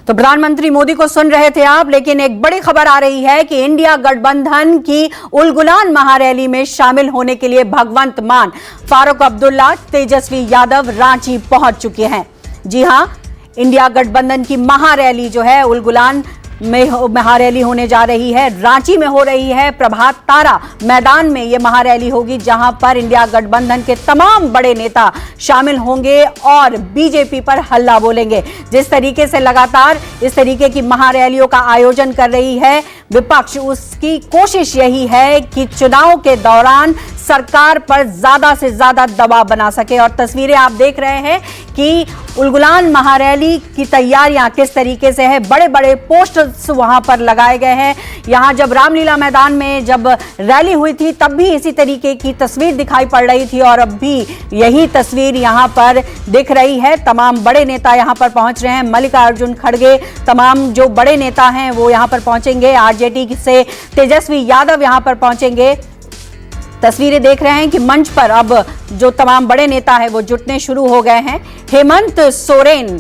तो प्रधानमंत्री मोदी को सुन रहे थे आप, लेकिन एक बड़ी खबर आ रही है कि इंडिया गठबंधन की उलगुलान महारैली में शामिल होने के लिए भगवंत मान, फारूक अब्दुल्ला, तेजस्वी यादव रांची पहुंच चुके हैं। जी हां, इंडिया गठबंधन की महारैली जो है उलगुलान में महारैली होने जा रही है, रांची में हो रही है। प्रभात तारा मैदान में यह महारैली होगी, जहां पर इंडिया गठबंधन के तमाम बड़े नेता शामिल होंगे और बीजेपी पर हल्ला बोलेंगे। जिस तरीके से लगातार इस तरीके की महारैलियों का आयोजन कर रही है विपक्ष, उसकी कोशिश यही है कि चुनाव के दौरान सरकार पर ज्यादा से ज्यादा दबाव बना सके। और तस्वीरें आप देख रहे हैं कि उलगुलान महारैली की तैयारियां किस तरीके से है। बड़े बड़े पोस्टर्स वहां पर लगाए गए हैं। यहां जब रामलीला मैदान में जब रैली हुई थी तब भी इसी तरीके की तस्वीर दिखाई पड़ रही थी और अब भी यही तस्वीर यहां पर दिख रही है। तमाम बड़े नेता यहां पर पहुंच रहे हैं। मल्लिकार्जुन खड़गे, तमाम जो बड़े नेता हैं वो यहां पर पहुंचेंगे। आरजेडी से तेजस्वी यादव यहां पर पहुंचेंगे। तस्वीरें देख रहे हैं कि मंच पर अब जो तमाम बड़े नेता हैं वो जुटने शुरू हो गए हैं। हेमंत सोरेन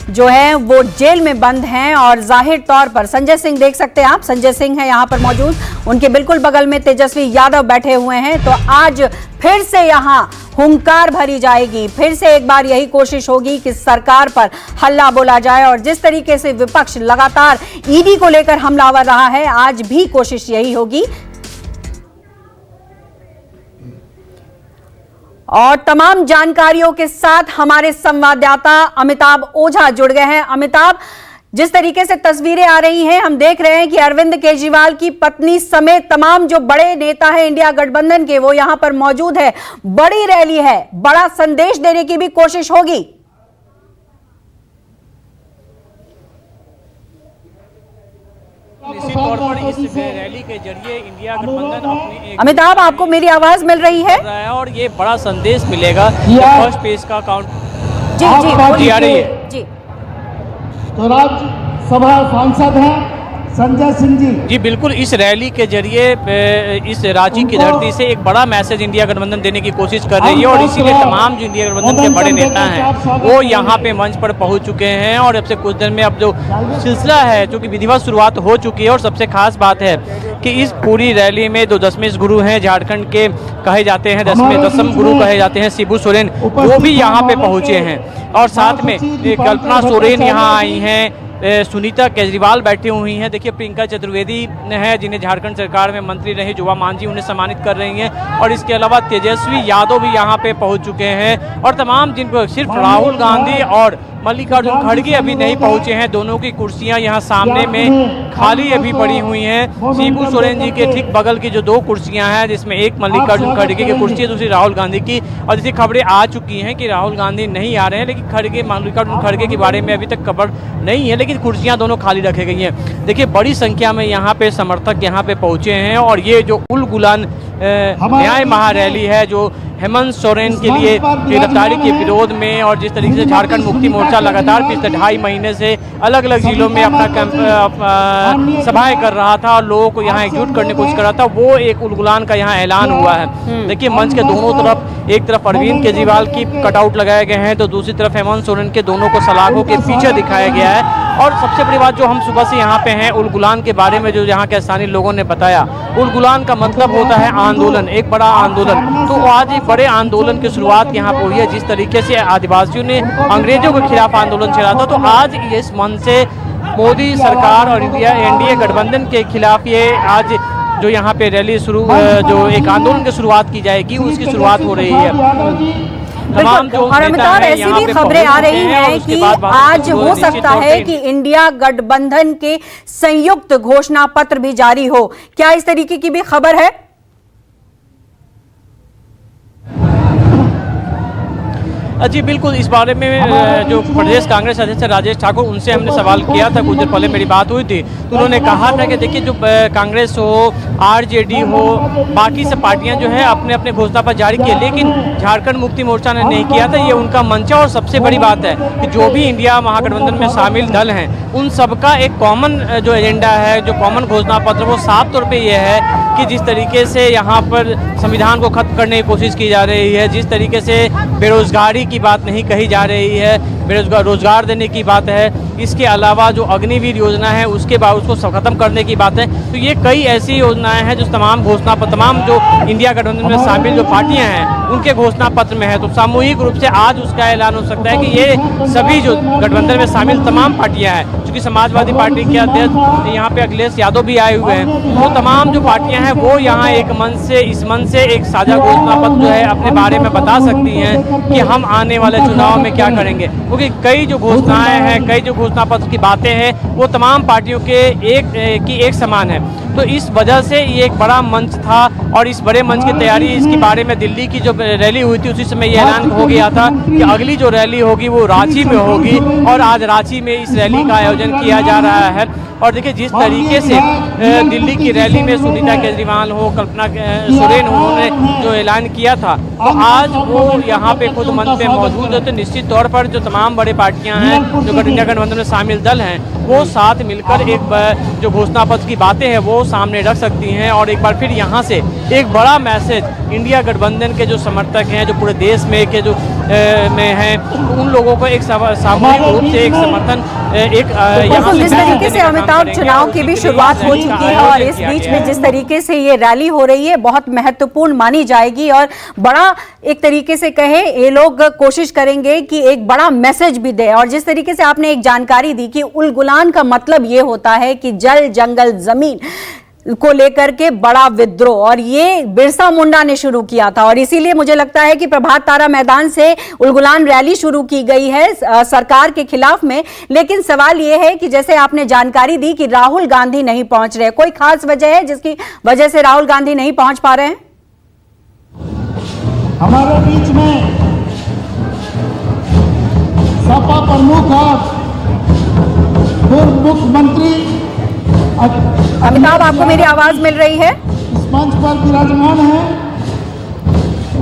जो है वो जेल में बंद हैं और जाहिर तौर पर संजय सिंह देख सकते हैं आप, संजय सिंह है यहां पर मौजूद, उनके बिल्कुल बगल में तेजस्वी यादव बैठे हुए हैं। तो आज फिर से यहां हुंकार भरी जाएगी, फिर से एक बार यही कोशिश होगी कि सरकार पर हल्ला बोला जाए। और जिस तरीके से विपक्ष लगातार ईडी को लेकर हमलावर रहा है, आज भी कोशिश यही होगी। और तमाम जानकारियों के साथ हमारे संवाददाता अमिताभ ओझा जुड़ गए हैं। अमिताभ, जिस तरीके से तस्वीरें आ रही हैं, हम देख रहे हैं कि अरविंद केजरीवाल की पत्नी समेत तमाम जो बड़े नेता हैं इंडिया गठबंधन के, वो यहां पर मौजूद है। बड़ी रैली है, बड़ा संदेश देने की भी कोशिश होगी। निश्चित तौर पर इस रैली के जरिए इंडिया गठबंधन अपनी अमिताभ, आपको मेरी आवाज मिल रही है? और ये बड़ा संदेश मिलेगा। फर्स्ट पेज का काउंट जी आ रही है। जी, तो राज्यसभा सांसद हैं संजय सिंह जी बिल्कुल, इस रैली के जरिए इस रांची की धरती से एक बड़ा मैसेज इंडिया गठबंधन देने की कोशिश कर रही है और इसीलिए तमाम जो इंडिया गठबंधन के बड़े नेता हैं वो यहाँ पे मंच पर पहुँच चुके हैं। और अब से कुछ दिन में अब जो सिलसिला है जो कि विधिवत शुरुआत हो चुकी है। और सबसे खास बात है कि इस पूरी रैली में दो दशमेश गुरु हैं, झारखंड के कहे जाते हैं दसम गुरु कहे जाते हैं शिबू सोरेन, वो भी यहाँ पे पहुँचे हैं। और साथ में कल्पना सोरेन यहाँ आई हैं, सुनीता केजरीवाल बैठी हुई हैं। देखिए, प्रियंका चतुर्वेदी है जिन्हें झारखंड सरकार में मंत्री रहे, जोवा मांझी, उन्हें सम्मानित कर रही हैं। और इसके अलावा तेजस्वी यादव भी यहाँ पे पहुँच चुके हैं। और तमाम जिनको सिर्फ राहुल गांधी और मल्लिकार्जुन खड़गे अभी नहीं पहुंचे हैं। दोनों की कुर्सियां यहाँ सामने में खाली अभी पड़ी हुई हैं। शिबू सोरेन जी के ठीक बगल की जो दो कुर्सियां हैं, जिसमें एक मल्लिकार्जुन खड़गे की कुर्सी है, दूसरी राहुल गांधी की। और जैसी खबरें आ चुकी हैं कि राहुल गांधी नहीं आ रहे हैं, लेकिन मल्लिकार्जुन खड़गे के बारे में अभी तक खबर नहीं है, लेकिन कुर्सियां दोनों खाली रखी गई हैं। देखिए, बड़ी संख्या में यहाँ पे समर्थक यहाँ पे पहुंचे हैं। और ये जो उलगुलान न्याय महारैली है जो हेमंत सोरेन के लिए गिरफ्तारी के विरोध में, और जिस तरीके से झारखंड मुक्ति मोर्चा लगातार पिछले 2.5 महीने से अलग अलग जिलों में अपना सभाएं कर रहा था और लोगों को यहाँ एकजुट करने की कोशिश कर रहा था, वो एक उलगुलान का यहाँ ऐलान हुआ है। देखिए, मंच के दोनों तरफ, एक तरफ अरविंद केजरीवाल की कटआउट लगाए गए हैं तो दूसरी तरफ हेमंत सोरेन के, दोनों को सलाखों के पीछे दिखाया गया है। और सबसे बड़ी बात जो हम सुबह से यहाँ पे हैं, उलगुलान के बारे में जो यहाँ के स्थानीय लोगों ने बताया, उलगुलान का मतलब होता है आंदोलन, एक बड़ा आंदोलन। तो आज एक बड़े आंदोलन की शुरुआत यहाँ पर हुई है। जिस तरीके से आदिवासियों ने अंग्रेजों के खिलाफ आंदोलन छेड़ा था, तो आज इस मंच से मोदी सरकार और एनडीए गठबंधन के खिलाफ ये आज जो यहाँ पे रैली शुरू, जो एक आंदोलन की शुरुआत की जाएगी, उसकी शुरुआत हो रही है। और अमिताभ, ऐसी भी खबरें आ रही हैं कि आज हो सकता है कि इंडिया गठबंधन के संयुक्त घोषणा पत्र भी जारी हो। क्या इस तरीके की भी खबर है? जी बिल्कुल, इस बारे में जो प्रदेश कांग्रेस अध्यक्ष राजेश ठाकुर, उनसे हमने सवाल किया था, कुछ देर पहले मेरी बात हुई थी, तो उन्होंने कहा था कि देखिए, जो कांग्रेस हो, आरजेडी हो, बाकी सब पार्टियां जो है अपने अपने घोषणा पत्र जारी किए, लेकिन झारखंड मुक्ति मोर्चा ने नहीं किया था। ये उनका मंच है। और सबसे बड़ी बात है कि जो भी इंडिया महागठबंधन में शामिल दल हैं, उन सबका एक कॉमन जो एजेंडा है, जो कॉमन घोषणा पत्र, वो साफ तौर पर यह है कि जिस तरीके से यहाँ पर संविधान को खत्म करने की कोशिश की जा रही है, जिस तरीके से बेरोजगारी की बात नहीं कही जा रही है, रोजगार देने की बात है, इसके अलावा जो अग्निवीर योजना है उसके बाद उसको खत्म करने की बात है। तो ये कई ऐसी योजनाएं हैं जो तमाम घोषणा पत्र, तमाम जो इंडिया गठबंधन में शामिल जो पार्टियां हैं उनके घोषणा पत्र में है। तो सामूहिक रूप से आज उसका ऐलान हो सकता है कि ये सभी जो गठबंधन में शामिल तमाम पार्टियां हैं, क्योंकि समाजवादी पार्टी के अध्यक्ष यहाँ पे अखिलेश यादव भी आए हुए हैं, तो तमाम जो पार्टियां हैं वो यहाँ एक मन से, इस मन से एक साझा घोषणा पत्र जो है अपने बारे में बता सकती हैं कि हम आने वाले चुनाव में क्या करेंगे। क्योंकि कई जो घोषणाएं हैं, कई जो घोषणा पत्र की बातें हैं वो तमाम पार्टियों के एक समान है। तो इस वजह से ये एक बड़ा मंच था और इस बड़े मंच की तैयारी, इसके बारे में दिल्ली की जो रैली हुई थी उसी समय ये ऐलान हो गया था कि अगली जो रैली होगी वो रांची में होगी और आज रांची में इस रैली का आयोजन किया जा रहा है। और देखिए जिस तरीके से दिल्ली की रैली में सुनीता केजरीवाल हो, कल्पना सोरेन उन्होंने जो ऐलान किया था, तो आज वो यहाँ पे खुद मंच पे मौजूद है। तो निश्चित तौर पर जो तमाम बड़ी पार्टियां हैं, जो इंडिया गठबंधन में शामिल दल हैं, वो साथ मिलकर एक जो घोषणा पत्र की बातें हैं वो सामने रख सकती हैं और एक बार फिर यहाँ से एक बड़ा मैसेज इंडिया गठबंधन के जो समर्थक हैं, जो पूरे देश में के जो में हैं, उन लोगों को एक सामूहिक रूप से एक समर्थन यहाँ जिस तरीके से अमिताभ चुनाव की भी शुरुआत हो चुकी है और इस बीच में जिस तरीके से ये रैली हो रही है बहुत महत्वपूर्ण मानी जाएगी और बड़ा एक तरीके से कहे ये लोग कोशिश करेंगे कि एक बड़ा मैसेज भी दे। और जिस तरीके से आपने एक जानकारी दी कि उल गुलान का मतलब ये होता है कि जल, जंगल, जमीन को लेकर के बड़ा विद्रोह, और ये बिरसा मुंडा ने शुरू किया था और इसीलिए मुझे लगता है कि प्रभात तारा मैदान से उलगुलान रैली शुरू की गई है सरकार के खिलाफ में। लेकिन सवाल ये है कि जैसे आपने जानकारी दी कि राहुल गांधी नहीं पहुंच रहे, कोई खास वजह है जिसकी वजह से राहुल गांधी नहीं पहुंच पा रहे हैं? हमारे बीच में सपा प्रमुख और पूर्व मुख्यमंत्री अमिताभ, आपको मेरी आवाज मिल रही है? इस मंच पर विराजमान है।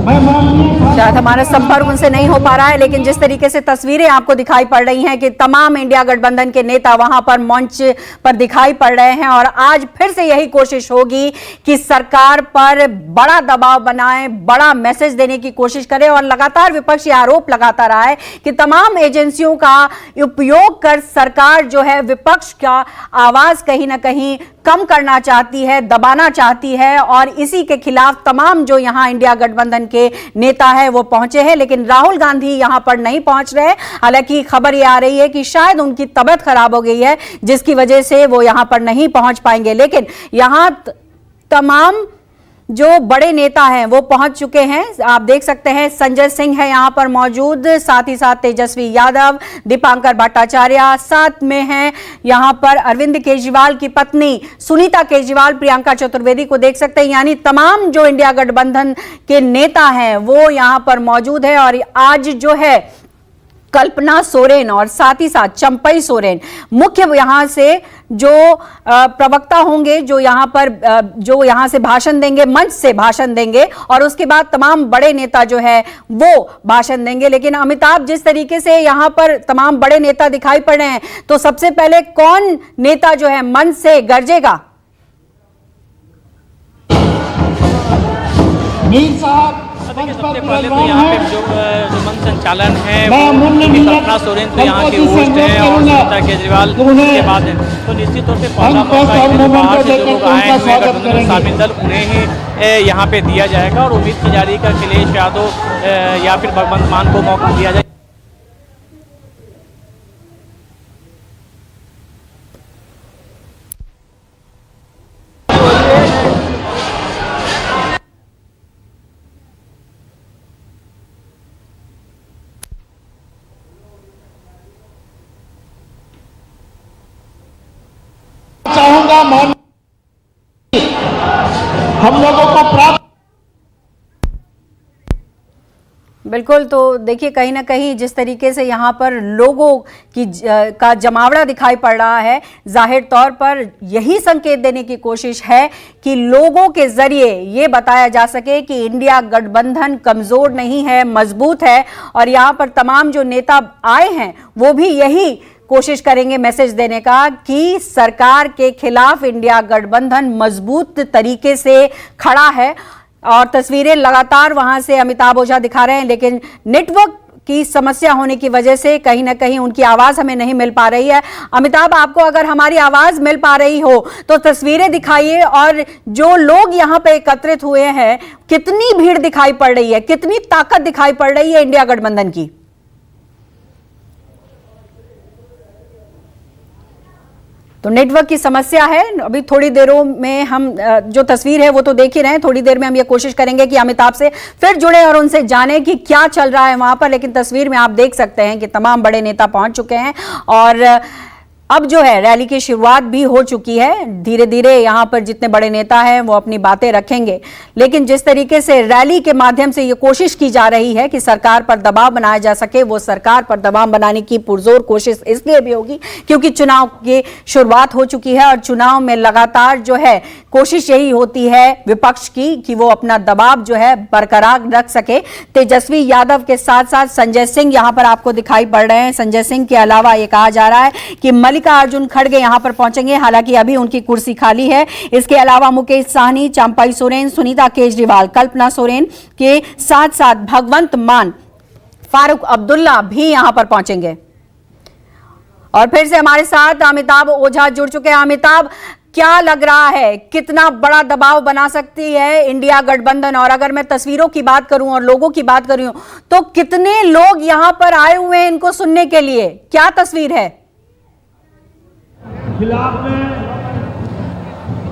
शायद हमारा संपर्क उनसे नहीं हो पा रहा है, लेकिन जिस तरीके से तस्वीरें आपको दिखाई पड़ रही हैं कि तमाम इंडिया गठबंधन के नेता वहां पर मंच पर दिखाई पड़ रहे हैं और आज फिर से यही कोशिश होगी कि सरकार पर बड़ा दबाव बनाए, बड़ा मैसेज देने की कोशिश करें। और लगातार विपक्ष ये आरोप लगाता रहा है कि तमाम एजेंसियों का उपयोग कर सरकार जो है विपक्ष का आवाज कहीं ना कहीं कम करना चाहती है, दबाना चाहती है और इसी के खिलाफ तमाम जो यहां इंडिया गठबंधन के नेता है वो पहुंचे हैं। लेकिन राहुल गांधी यहां पर नहीं पहुंच रहे। हालांकि खबर ये आ रही है कि शायद उनकी तबीयत खराब हो गई है जिसकी वजह से वो यहां पर नहीं पहुंच पाएंगे। लेकिन यहां तमाम जो बड़े नेता हैं वो पहुंच चुके हैं। आप देख सकते हैं संजय सिंह है यहां पर मौजूद, साथ ही साथ तेजस्वी यादव, दीपांकर भट्टाचार्य, साथ में हैं यहां पर अरविंद केजरीवाल की पत्नी सुनीता केजरीवाल, प्रियंका चतुर्वेदी को देख सकते हैं। यानी तमाम जो इंडिया गठबंधन के नेता हैं वो यहां पर मौजूद है। और आज जो है कल्पना सोरेन और साथ ही साथ चंपई सोरेन मुख्य यहां से जो प्रवक्ता होंगे, जो यहां से भाषण देंगे, मंच से भाषण देंगे और उसके बाद तमाम बड़े नेता जो है वो भाषण देंगे। लेकिन अमिताभ, जिस तरीके से यहां पर तमाम बड़े नेता दिखाई पड़ रहे हैं, तो सबसे पहले कौन नेता जो है मंच से गरजेगा? मीर साहब, सबसे पहले तो यहाँ पे जो मंच संचालन है वो कल्पना सोरेन तो यहाँ के होस्ट हैं और सुनीता केजरीवाल के बाद हैं। तो निश्चित तौर पे पहला मौका बाहर से जो लोग आए हुए गठबंधन में शामिल दल उन्हें ही यहाँ पे दिया जाएगा और उम्मीद की जा रही है कि अखिलेश यादव या फिर भगवंत मान को मौका दिया जाए। चाहूंगा हम लोगों को प्राप्त। बिल्कुल, तो देखिए कहीं ना कहीं जिस तरीके से यहाँ पर लोगों की का जमावड़ा दिखाई पड़ रहा है, जाहिर तौर पर यही संकेत देने की कोशिश है कि लोगों के जरिए ये बताया जा सके कि इंडिया गठबंधन कमजोर नहीं है, मजबूत है। और यहाँ पर तमाम जो नेता आए हैं वो भी यही कोशिश करेंगे मैसेज देने का कि सरकार के खिलाफ इंडिया गठबंधन मजबूत तरीके से खड़ा है। और तस्वीरें लगातार वहां से अमिताभ ओझा दिखा रहे हैं, लेकिन नेटवर्क की समस्या होने की वजह से कहीं ना कहीं उनकी आवाज हमें नहीं मिल पा रही है। अमिताभ, आपको अगर हमारी आवाज मिल पा रही हो तो तस्वीरें दिखाइए, और जो लोग यहां पे एकत्रित हुए हैं, कितनी भीड़ दिखाई पड़ रही है, कितनी ताकत दिखाई पड़ रही है इंडिया गठबंधन की? तो नेटवर्क की समस्या है। अभी थोड़ी देरों में हम जो तस्वीर है वो तो देख ही रहे हैं, थोड़ी देर में हम ये कोशिश करेंगे कि अमिताभ से फिर जुड़े और उनसे जाने कि क्या चल रहा है वहां पर। लेकिन तस्वीर में आप देख सकते हैं कि तमाम बड़े नेता पहुंच चुके हैं और अब जो है रैली की शुरुआत भी हो चुकी है। धीरे धीरे यहां पर जितने बड़े नेता हैं वो अपनी बातें रखेंगे, लेकिन जिस तरीके से रैली के माध्यम से ये कोशिश की जा रही है कि सरकार पर दबाव बनाया जा सके, वो सरकार पर दबाव बनाने की पुरजोर कोशिश इसलिए भी होगी क्योंकि चुनाव की शुरुआत हो चुकी है और चुनाव में लगातार जो है कोशिश यही होती है विपक्ष की कि वो अपना दबाव जो है बरकरार रख सके। तेजस्वी यादव के साथ साथ संजय सिंह यहां पर आपको दिखाई पड़ रहे हैं। संजय सिंह के अलावा ये कहा जा रहा है कि मल्लिकार्जुन खड़गे यहां पर पहुंचेंगे, हालांकि अभी उनकी कुर्सी खाली है। इसके अलावा मुकेश साहनी, चंपाई सोरेन, सुनीता केजरीवाल, कल्पना सोरेन के साथ साथ भगवंत मान, फारूक अब्दुल्ला भी यहां पर पहुंचेंगे। और फिर से हमारे साथ अमिताभ ओझा जुड़ चुके हैं। अमिताभ, क्या लग रहा है कितना बड़ा दबाव बना सकती है इंडिया गठबंधन? और अगर मैं तस्वीरों की बात करूं और लोगों की बात करूं तो कितने लोग यहां पर आए हुए हैं इनको सुनने के लिए? क्या तस्वीर है? खिलाफ में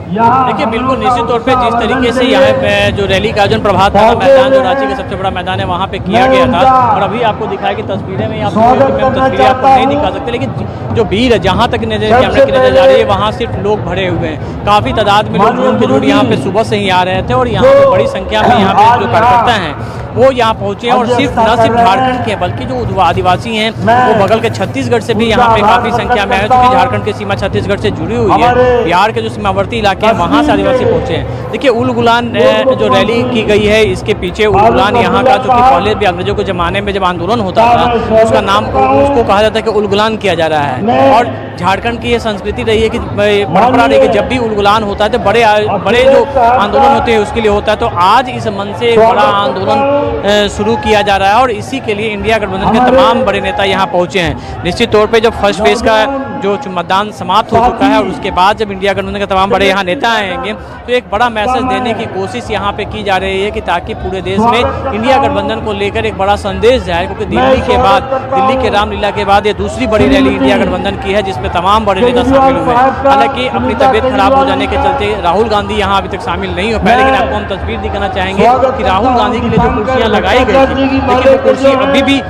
देखिए, बिल्कुल निश्चित तौर पे जिस तरीके से यहाँ पे जो रैली का आयोजन प्रभात तारा मैदान, जो रांची का सबसे बड़ा मैदान है, वहाँ पे किया गया था। और अभी आपको दिखाया कि तस्वीरें में आप तस्वीरें आपको नहीं दिखा सकते, लेकिन जो भीड़ है जहाँ तक कैमरे की नजर जा रही है वहाँ सिर्फ लोग भरे हुए हैं। काफी तादाद में लोग यहाँ पे सुबह से ही आ रहे थे और यहाँ पे बड़ी संख्या में यहाँ पे जो कार्यकर्ता हैं वो यहाँ पहुंचे हैं। और सिर्फ न सिर्फ झारखंड के बल्कि जो आदिवासी हैं वो बगल के छत्तीसगढ़ से भी यहाँ पे काफी संख्या में आए, क्योंकि झारखंड की सीमा छत्तीसगढ़ से जुड़ी हुई है। बिहार के जो सीमावर्ती इलाके हैं वहाँ से आदिवासी पहुंचे हैं। देखिए, उलगुलान जो रैली की गई है इसके पीछे उलगुलान यहाँ का, जो कि पहले भी अंग्रेजों के जमाने में जब आंदोलन होता था उसका नाम उसको कहा जाता है कि उलगुलान किया जा रहा है। और झारखंड की ये संस्कृति रही है कि परंपरा रही है कि जब भी उलगुलान होता है तो बड़े जो आंदोलन होते हैं उसके लिए होता है। तो आज इस मन से एक बड़ा आंदोलन शुरू किया जा रहा है और इसी के लिए इंडिया गठबंधन के तमाम बड़े नेता यहाँ पहुंचे हैं। निश्चित तौर पे जब फर्स्ट फेज का जो मतदान समाप्त हो चुका है और उसके बाद जब इंडिया गठबंधन के तमाम बड़े यहाँ नेता आएंगे तो एक बड़ा मैसेज देने की कोशिश यहाँ पे की जा रही है कि ताकि पूरे देश में इंडिया गठबंधन को लेकर एक बड़ा संदेश जाए, क्योंकि दिल्ली के रामलीला के बाद ये दूसरी बड़ी रैली इंडिया गठबंधन की है जिसमें तमाम बड़े नेता शामिल हुए हैं। हालांकि अपनी तबीयत खराब हो जाने के चलते राहुल गांधी यहाँ अभी तक शामिल नहीं हो पाए, लेकिन आपको हम तस्वीर दिखाना चाहेंगे कि राहुल गांधी के लिए जो कुर्सियां लगाई गई थी, लेकिन वो कुर्सी अभी भी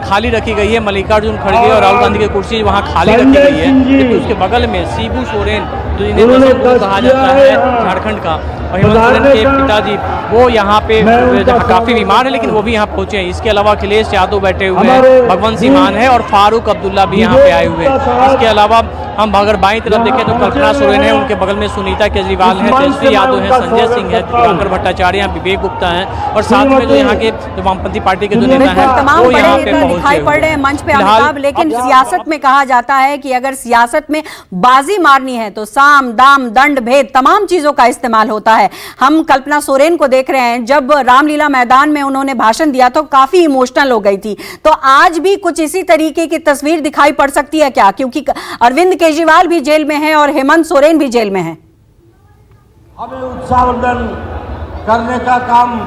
खाली रखी गई है। मल्लिकार्जुन खड़गे और राहुल गांधी की कुर्सी वहाँ खाली रखी गई है, जबकि उसके बगल में शिबू सोरेन जो इन्हें कहा जाता है झारखंड का, और हेमंत सोरेन के पिताजी वो यहाँ पे काफी बीमार है लेकिन वो भी यहाँ पहुंचे हैं। इसके अलावा अखिलेश यादव बैठे हुए हैं, भगवंत सिंह मान है और फारूक अब्दुल्ला भी यहाँ पे आए हुए हैं। इसके अलावा हम अगर बाईं तरफ देखें तो कल्पना सोरेन है, उनके बगल में सुनीता केजरीवाल है, तेजस्वी यादव है, संजय सिंह है, दीपांकर भट्टाचार्य हैं, विवेक गुप्ता हैं और साथ में जो यहाँ के जो वामपंथी पार्टी के जो नेता हैं वो यहाँ पे दिखाई पड़ रहे हैं मंच पे अमिताभ। लेकिन सियासत में कहा जाता है कि अगर सियासत में बाजी मारनी है तो साम दाम दंड भेद तमाम चीजों का इस्तेमाल होता है। हम कल्पना सोरेन को देख रहे हैं, जब रामलीला मैदान में उन्होंने भाषण दिया तो काफी इमोशनल हो गई थी। तो आज भी कुछ इसी तरीके की तस्वीर दिखाई पड़ सकती है क्या? क्योंकि अरविंद केजरीवाल भी जेल में हैं और हेमंत सोरेन भी जेल में हैं। हमें उत्साहवर्धन करने का काम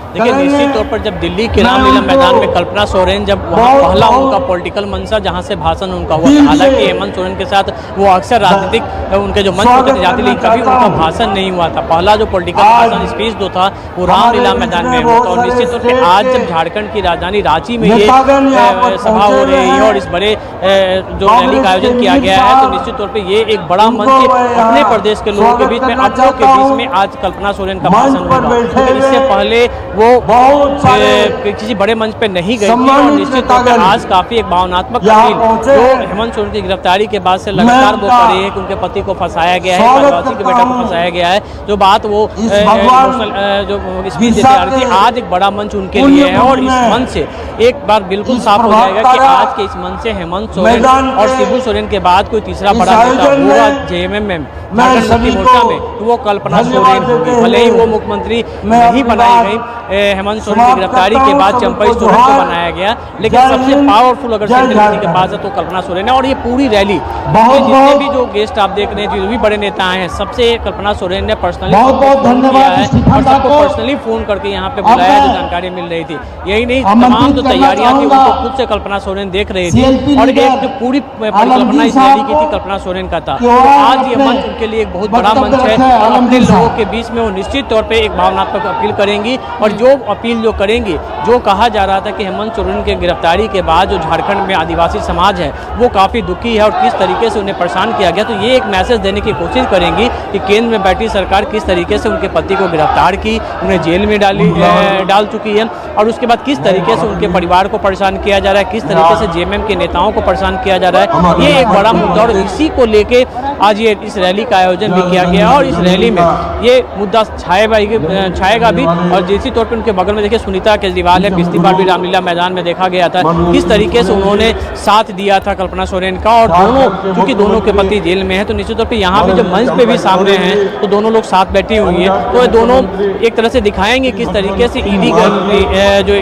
देखिए, निश्चित तौर पर जब दिल्ली के रामलीला मैदान में कल्पना सोरेन जब वहाँ पहला उनका पॉलिटिकल मंच था जहाँ से भाषण उनका हुआ, हालांकि हेमंत सोरेन के साथ वो अक्सर राजनीतिक उनके जो मंच होते जाते, लेकिन कभी उनका भाषण नहीं हुआ था। पहला जो पॉलिटिकल भाषण स्पीच जो था वो रामलीला मैदान में हुआ था। और निश्चित तौर पर आज जब झारखंड की राजधानी रांची में ये सभा हो रही है और इस बड़े जो रैली का आयोजन किया गया है, तो निश्चित तौर पर ये एक बड़ा मंच अपने प्रदेश के लोगों के बीच में, आप लोगों के बीच में आज कल्पना सोरेन का भाषण होगा। लेकिन इससे पहले वो किसी बड़े मंच पे नहीं गई थी और निश्चित तौर पर आज काफी एक भावनात्मक अपील जो हेमंत सोरेन की गिरफ्तारी के बाद से लगातार वो कर रही है कि उनके पति को फंसाया गया है, आदिवासी के बेटा को फंसाया गया है, जो बात वो जो स्पीच देते आ रही थी, आज एक बड़ा मंच उनके लिए है। और इस मंच से एक बार बिल्कुल साफ हो जाएगा कि आज के इस मंच से हेमंत सोरेन और शिबू सोरेन के बाद कोई तीसरा बड़ा नेता होगा जेएमएम में, झारखंड मुक्ति मोर्चा में, तो वो कल्पना सोरेन होगी। भले ही वो मुख्यमंत्री नहीं बनाई गई हेमंत सोरेन की गिरफ्तारी के बाद चंपई सोरेन को बनाया गया, लेकिन सबसे पावरफुल अगर सेंट्रल किसी के पास है तो कल्पना सोरेन है। और ये पूरी रैली जितने भी जो गेस्ट आप देख रहे हैं, जो भी बड़े नेता हैं, सबसे कल्पना सोरेन ने पर्सनली किया है और सबको पर्सनली फोन करके यहाँ पे बुलाया, जो जानकारी मिल रही थी। यही नहीं, तमाम जो तैयारियां थी उनको खुद से कल्पना सोरेन देख रही थी और एक जो पूरी परिकल्पना इस रैली की थी कल्पना सोरेन का था। तो आज ये मंच उनके लिए एक बहुत बड़ा मंच है और अपने लोगों के बीच में वो निश्चित तौर पे एक भावनात्मक अपील करेंगी। और जो अपील जो करेंगी, जो कहा जा रहा था कि हेमंत सोरेन के गिरफ्तारी के बाद जो झारखंड में आदिवासी समाज है वो काफ़ी दुखी है और किस तरीके से उन्हें परेशान किया गया, तो ये एक मैसेज देने की कोशिश करेंगी कि केंद्र में बैठी सरकार किस तरीके से उनके पति को गिरफ्तार की, उन्हें जेल में डाल चुकी है और उसके बाद किस तरीके से उनके परिवार को परेशान किया जा रहा है, किस तरीके से जेएमएम के नेताओं को परेशान किया जा रहा है। ये एक बड़ा मुद्दा और इसी को लेके आज ये इस रैली का आयोजन भी किया गया और इस रैली में ये मुद्दा छाएगा भी। और जिसी तौर पर उनके बगल में देखिए सुनीता केजरीवाल है, पिछली बार भी रामलीला मैदान में देखा गया था किस तरीके से उन्होंने साथ दिया था कल्पना सोरेन का। और दोनों, क्योंकि दोनों के पति जेल में है, तो निश्चित तौर पे यहाँ भी जब मंच पे भी सामने हैं तो दोनों लोग साथ बैठी हुई हैं, तो ये दोनों एक तरह से दिखाएंगे किस तरीके से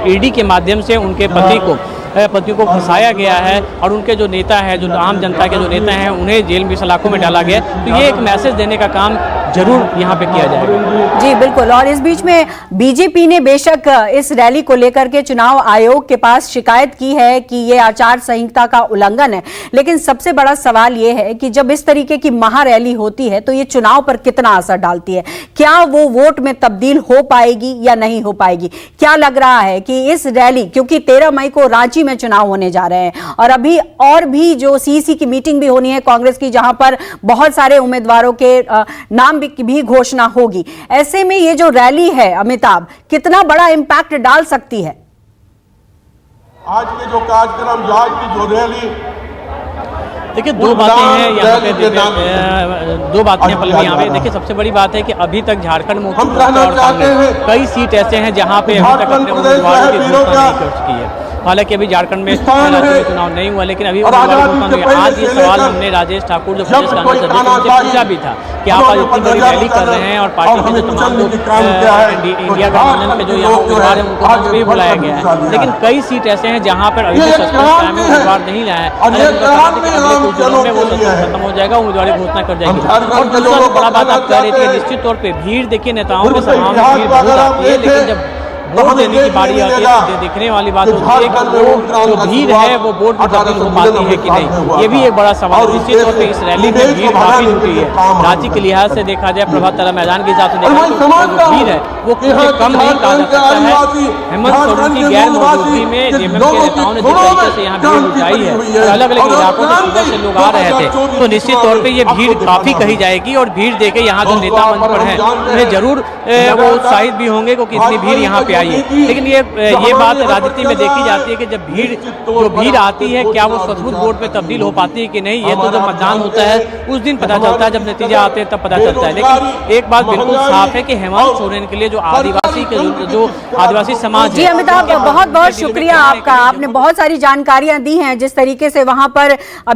ईडी के माध्यम से उनके पतियों को फंसाया गया है और उनके जो नेता है, जो आम जनता के जो नेता हैं, उन्हें जेल में सलाखों में डाला गया। तो ये एक मैसेज देने का काम जरूर यहाँ पे किया जाएगा। जी बिल्कुल। और इस बीच में बीजेपी ने बेशक इस रैली को लेकर के चुनाव आयोग के पास शिकायत की है कि ये आचार संहिता का उल्लंघन है, लेकिन सबसे बड़ा सवाल ये है कि जब इस तरीके की महारैली होती है तो ये चुनाव पर कितना असर डालती है, क्या वो वोट में तब्दील हो पाएगी या नहीं हो पाएगी। क्या लग रहा है कि इस रैली, क्योंकि 13 मई को रांची में चुनाव होने जा रहे हैं और अभी और भी जो सीसी की मीटिंग भी होनी है कांग्रेस की, जहां पर बहुत सारे उम्मीदवारों के नाम भी घोषणा होगी, ऐसे में ये जो रैली है अमिताभ कितना बड़ा इंपैक्ट डाल सकती है। आज के जो कार्यक्रम, आज की जो रैली, देखिए दो बातें हैं यहाँ पे, दो बातें यहाँ पे देखिए। सबसे बड़ी बात है कि अभी तक झारखंड में कई सीट ऐसे हैं जहाँ पे अभी तक अपने उम्मीदवारों की घोषणा नहीं कर चुकी है। हालांकि अभी झारखंड में चुनाव नहीं हुआ, लेकिन अभी आज ये सवाल हमने राजेश ठाकुर जो प्रदेश कांग्रेस अध्यक्ष उनसे पूछा भी था कि आप आज इतनी बड़ी रैली कर रहे हैं और पार्टी के जो तमाम लोग इंडिया गठबंधन के जो यहाँ उम्मीदवार हैं उनको मंच पे भी बुलाया गया है, लेकिन कई सीट ऐसे हैं जहाँ पर अभी भी सस्पेंस में उम्मीदवार नहीं लाया है। अगले कुछ दिनों में वो सस्पेंस खत्म हो जाएगा, उम्मीदवारी घोषणा कर जाएगी। और दूसरा बड़ा बात आप कह रहे थे, निश्चित तौर पर भीड़ देखिए, नेताओं के सभाओं में भीड़ बहुत आती है, लेकिन जब वोट देने की बारी आती है तो देखने वाली बात होती है कि वो जो भीड़ है वो वोट में तब्दील हो पाती है कि नहीं। ये भी एक बड़ा सवाल है। निश्चित तौर पर इस रैली में भीड़ काफी जुटी है। रांची के लिहाज से देखा जाए, प्रभात तारा मैदान के हिसाब से देखा जाए तो भीड़ है वो कम नहीं कहा जा सकता है। हेमंत सोरेन की गैर मौजूदगी में जेएमएम के नेताओं ने जिस तरीके से यहाँ भीड़ जुटाई है और अलग अलग इलाकों से सुबह से लोग आ रहे थे, तो निश्चित तौर पर ये भीड़ काफी कही जाएगी। और भीड़ देखे यहाँ जो नेता मंच पर है उन्हें जरूर वो उत्साहित भी होंगे क्योंकि इतनी भीड़ यहाँ पे आई है। लेकिन ये बात राजनीति में देखी जाती है कि जब भीड़ आती है, क्या वो सचमुच वोट में तब्दील हो पाती है कि नहीं, ये तो जब मतदान होता है उस दिन पता चलता है, जब नतीजा आते हैं तब पता चलता है। लेकिन एक बात बिल्कुल साफ है कि हेमंत सोरेन के लिए जो आदिवासी समाज। जी अमिताभ, बहुत बहुत शुक्रिया आपका, आपने बहुत सारी जानकारियां दी हैं जिस तरीके से वहां पर अभी